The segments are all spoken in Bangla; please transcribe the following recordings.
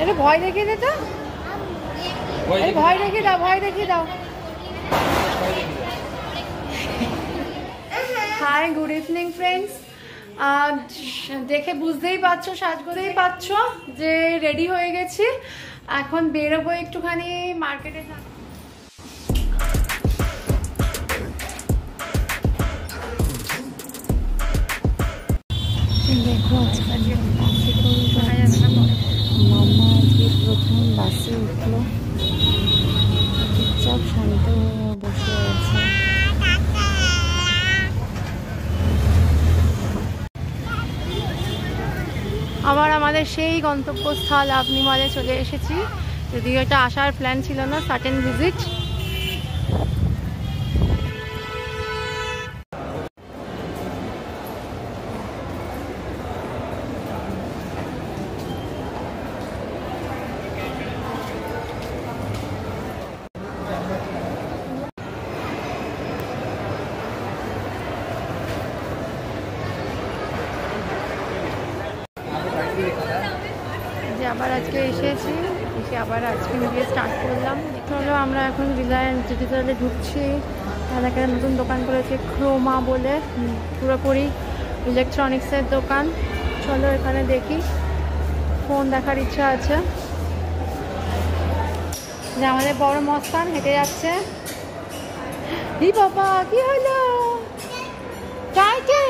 একটু ভয় দেখিয়ে দে তো, ভয় দেখিয়ে দাও, ভয় দেখিয়ে দাও। Hi, good evening friends. দেখে বুঝতেই পারছো, সাজগোজেই পাচ্ছো যে রেডি হয়ে গেছি। এখন বেরোবো একটুখানি মার্কেটে। দেখো আজকে বাসে করে মামা আজকে প্রথম বাসে উঠলো, চুপচাপ শান্ত বসে আছে। আবার আমাদের সেই গন্তব্যস্থল আপনিমালে চলে এসেছি, যদিও এটা আসার প্ল্যান ছিল না, সার্টেন ভিজিট। আবার আজকে এসেছি, এসে আবার আজকে ভিডিও স্টার্ট করলাম। চলো আমরা এখন রিলায়েন্স ডিজিটালে ঢুকছি। এখানে নতুন দোকান করেছে ক্রোমা বলে, পুরোপুরি ইলেকট্রনিক্সের দোকান। চলো এখানে দেখি, ফোন দেখার ইচ্ছা আছে। যে আমাদের বড় মস্তান হেঁটে যাচ্ছে। ই বাবা, কি হলো? চাইছে?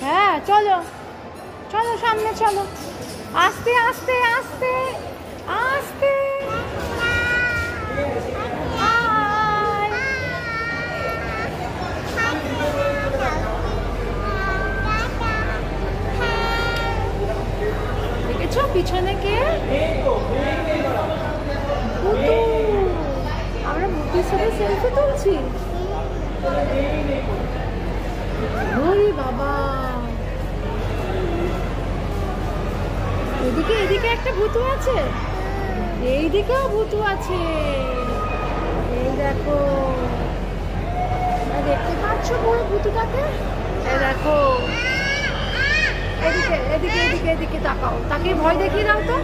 হ্যাঁ চলো চলো, সামনে চলো, আস্তে আস্তে আস্তে আস্তে। দেখেছো পিছনে কে? ভুতু। আমরা ভুতুর সাথে সেলফি তুলছি। ওরে বাবা, এদিকে এদিকে একটা ভুতু আছে, এইদিকেও ভুতু আছে। এই দেখো, দেখতে পাচ্ছ পুরো ভুতুটাকে? এই দেখো, এদিকে এদিকে এদিকে এদিকে তাকাও, তাকে ভয় দেখিয়ে দাও তো।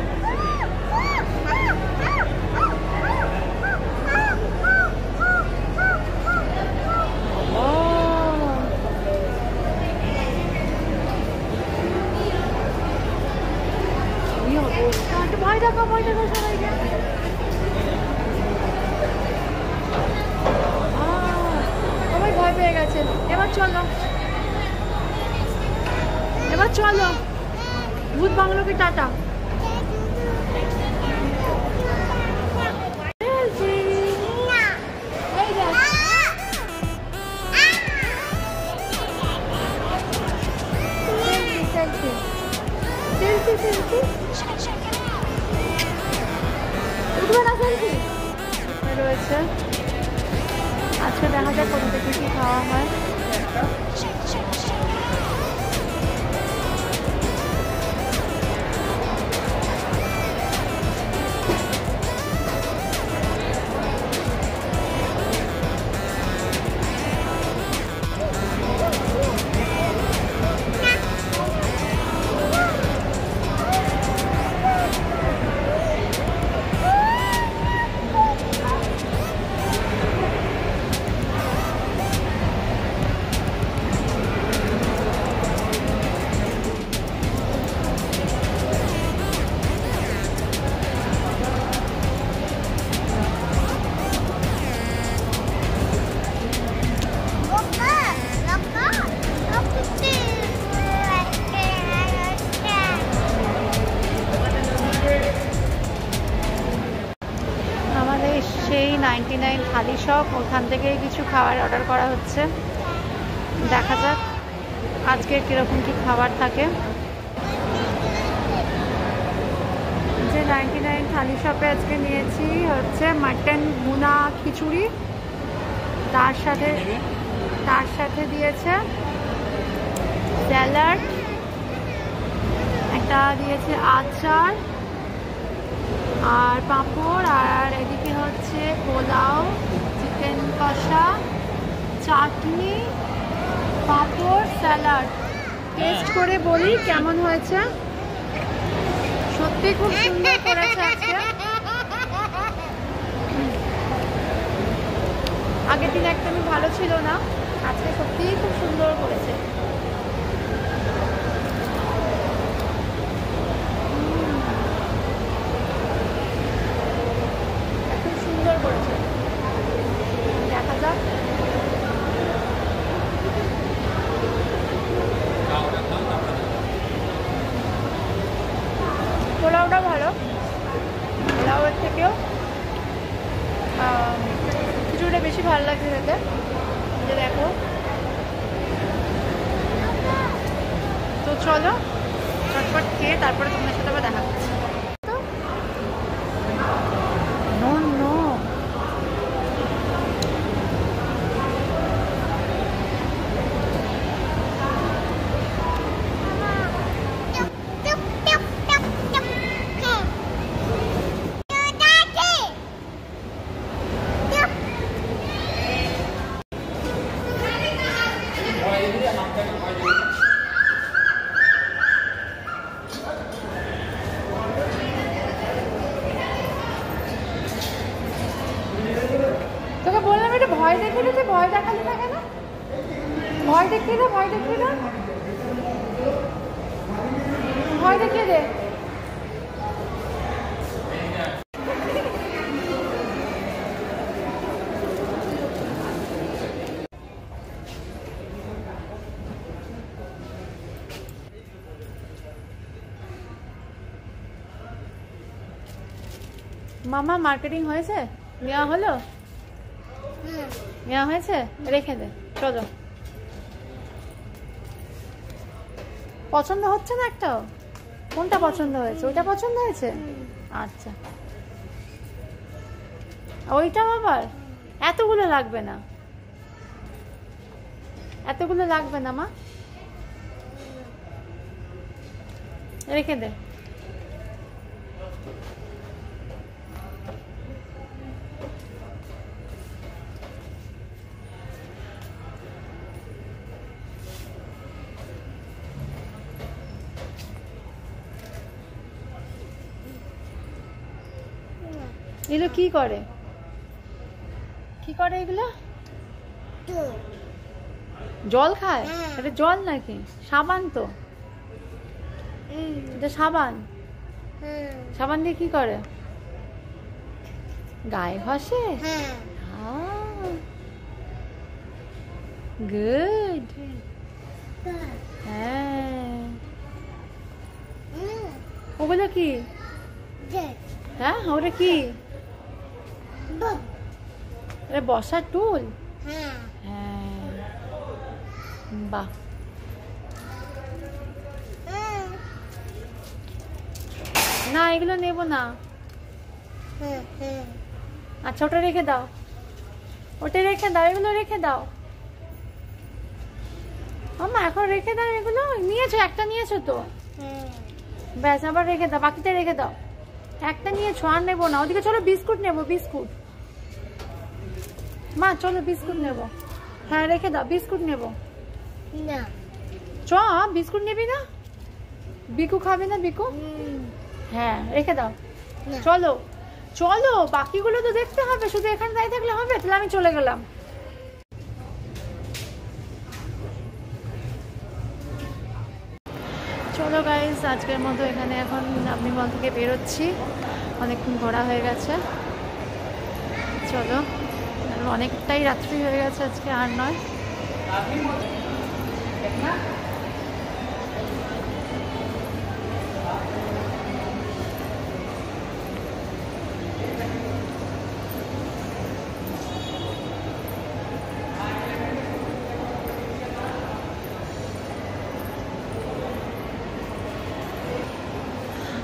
ভয় দেখো, ভয় দেখো সবাইকে। সবাই ভয় পেয়ে গেছে। এবার চলো, এবার চলো, ভূত বাংলোকে টাটা। রয়েছে আজকে, দেখা যাক কোথা থেকে কি খাওয়া হয়। সেই 99 থালি শপ, ওখান থেকে কিছু খাবার অর্ডার করা হচ্ছে। দেখা যাক আজকে কিরকম কি খাবার থাকে। যে 99 থালি শপে আজকে নিয়েছি হচ্ছে মাটন ভুনা খিচুড়ি, তার সাথে দিয়েছে স্যালাড, একটা দিয়েছে আচার আর পাঁপড়, আর এদিকে হচ্ছে পোলাও, চিকেন কষা, চাটনি, পাঁপড়, স্যালাড। টেস্ট করে বলি কেমন হয়েছে। সত্যি খুব সুন্দর করেছে আজকে। আগের দিন একদমই ভালো ছিল না, আজকে সত্যিই খুব সুন্দর করেছে। খুব সুন্দর করেছে, দেখা যাক। পোলাওটা ভালো, পোলাওয়ের থেকেও খিচুড়িটা বেশি ভালো লাগছে খেতে। যে দেখো, তো চলো চটপট খেয়ে তারপরে তোমার সাথে আবার দেখা করছি। তোকে বললাম এটা ভয় দেখিয়ে দিতে, ভয় দেখালে থাকে না, ভয় দেখিয়ে দে, ভয় দেখিয়ে দে, ভয় দেখিয়ে দে। মামা মার্কেটিং হয়েছে, নেওয়া হলো, নেওয়া হয়েছে, রেখে দে। চলো, পছন্দ হচ্ছে না একটাও? কোনটা পছন্দ হয়েছে? ওইটা পছন্দ হয়েছে, আচ্ছা। ওইটা আবার এতগুলো লাগবে না, এতগুলো লাগবে না মা, রেখে দে। এগুলো কি করে, কি করে এগুলো? জল খায়? এটা জল নাকি সাবান? তো এটা সাবান, সাবান দিয়ে কি করে? গায়ে ঘষে? গুড, হ্যাঁ। ওগুলো কি? হ্যাঁ, ওটা কি? এটা বসার টুল? হ্যাঁ, বাহ। না, এগুলো নেব না। আচ্ছা, ওটা রেখে দাও, ওটা রেখে দাও, এগুলো রেখে দাও মামা, এখন রেখে দাও। এগুলো নিয়েছো, একটা নিয়েছো তো, ব্যাস, আবার রেখে দাও, বাকিটা রেখে দাও। একটা নিয়েছো, আর নেবো না। ওদিকে চলো, বিস্কুট নেবো, বিস্কুট। মা চলো, বিস্কুট নেবো। হ্যাঁ, রেখে দাও, বিস্কুট নেবো না। চ, বিস্কুট নেবি না? বিকু খাবে না? বিকু, হ্যাঁ, রেখে দাও। চলো চলো, বাকিগুলো তো দেখতে হবে, শুধু এখানে দাঁড়িয়ে থাকলে হবে? তাহলে আমি চলে গেলাম। চলো গাইস, আজকের মতো এখানে এখন আমি মল থেকে বেরোচ্ছি, অনেকক্ষণ ঘোরা হয়ে গেছে। চলো, অনেকটাই রাত্রি হয়ে গেছে আজকে, আর নয়।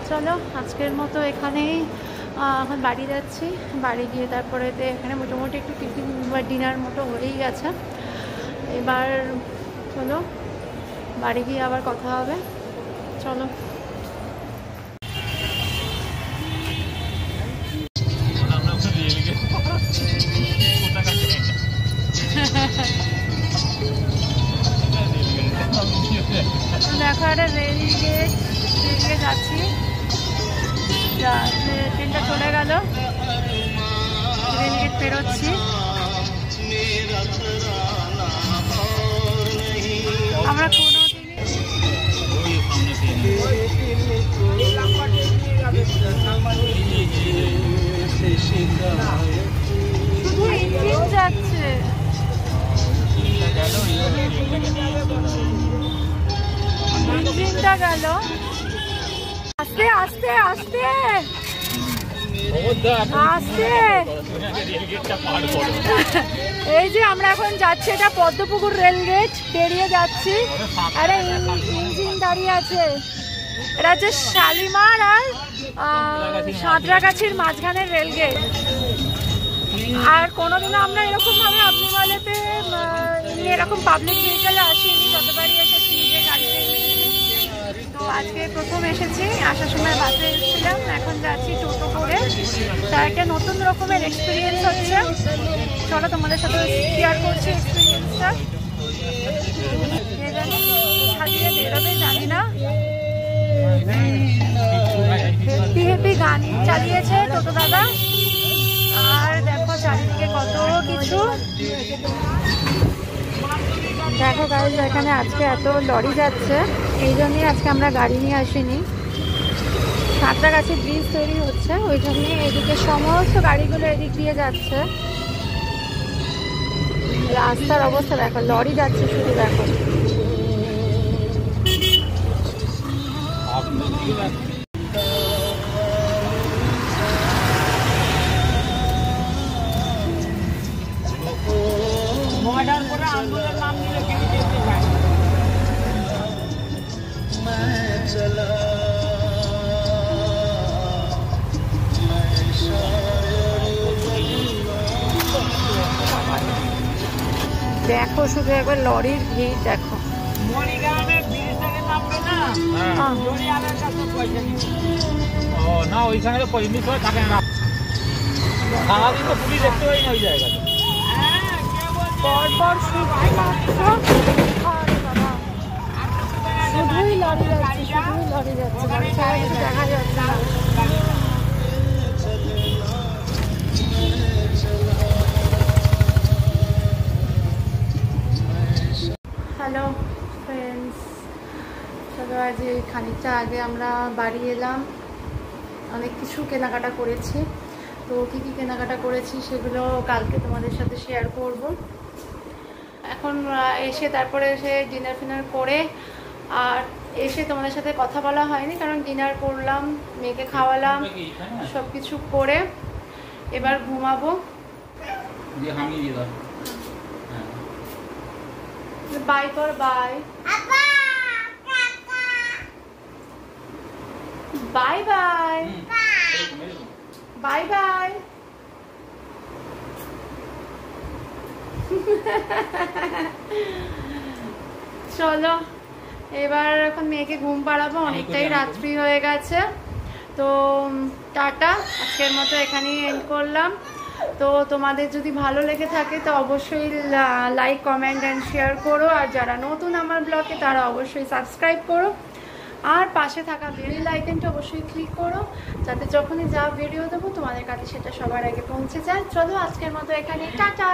চলো, আজকের মতো এখানেই এখন বাড়ি যাচ্ছি। বাড়ি গিয়ে তারপরে এখানে মোটামুটি একটু টিফিন বা ডিনার মতো হয়েই গেছে। এবার চলো বাড়ি গিয়ে আবার কথা হবে। চলো। দেখো, একটা রেল গেট যাচ্ছি। ইঞ্জিনটা গেল। আস্তে আস্তে আস্তে আস্তে। এই যে আমরা এখন যাচ্ছি, এটা পদ্মপুকুর রেল গেট পেরিয়ে যাচ্ছি। আরে ইঞ্জিন দাঁড়িয়ে আছে। এটা হচ্ছে শালিমার আর সাঁতরাগাছির মাঝখানের রেল গেট। আর কোনোদিনও আমরা এরকম ভাবে আপনি বলেতে এরকম পাবলিক ভেহিকেলে আসিনি, যতবারই এসেছি নিজের গাড়িতে এসেছি। তো আজকে প্রথম এসেছি, আসার সময় বাসে এসেছিলাম, এখন যাচ্ছি টোটো করে। তার একটা নতুন রকমের এক্সপিরিয়েন্স হচ্ছে, চলো তোমাদের সাথে শেয়ার করছি এক্সপিরিয়েন্সটা। দিয়ে বেরোবে জানি না, হেপি হেপি গান চালিয়েছে টোটো দাদা। আর দেখো চারিদিকে কত কিছু। দেখো গাইজ, এখানে আজকে এত লরি যাচ্ছে, এই জন্যই আজকে আমরা গাড়ি নিয়ে আসিনি। সাঁতরাগাছি ব্রিজ তৈরি হচ্ছে, ওই জন্যই এদিকে সমস্ত গাড়িগুলো এদিক দিয়ে যাচ্ছে। রাস্তার অবস্থা দেখো, লরি যাচ্ছে শুধু দেখো। দেখো শুধু একবার লরির ভিড় দেখো। না ওইখানে তো এমনি সময় থাকে না, সারাদিন তো পুলিশ দেখতে পাই না ওই জায়গায়। পরপর শুধুই লরি যাচ্ছে, শুধুই লরি যাচ্ছে, লরি ছাড়া কিছু দেখা যাচ্ছে না। হ্যালো ফ্রেন্ডস, চলো আজ খানিকটা আগে আমরা বাড়ি এলাম, অনেক কিছু কেনাকাটা করেছি। তো কী কী কেনাকাটা করেছি সেগুলো কালকে তোমাদের সাথে শেয়ার করব। এখন এসে তারপরে এসে ডিনার ফিনার করে, আর এসে তোমাদের সাথে কথা বলা হয়নি, কারণ ডিনার করলাম, মেয়েকে খাওয়ালাম, সব কিছু করে এবার ঘুমাবো। বাই কর, bye bye bye bye bye. চলো এবার এখন মেয়েকে ঘুম পাড়াবো, অনেকটাই রাত্রি হয়ে গেছে। তো টাটা, আজকের মতো এখানেই এন্ড করলাম। তো তোমাদের যদি ভালো লেগে থাকে তো অবশ্যই লাইক, কমেন্ট অ্যান্ড শেয়ার করো। আর যারা নতুন আমার ব্লগে তারা অবশ্যই সাবস্ক্রাইব করো, আর পাশে থাকা বেল আইকনটা অবশ্যই ক্লিক করো, যাতে যখনই যা ভিডিও দেবো তোমাদের কাছে সেটা সবার আগে পৌঁছে যায়। চলো আজকের মতো এখানে টাটা।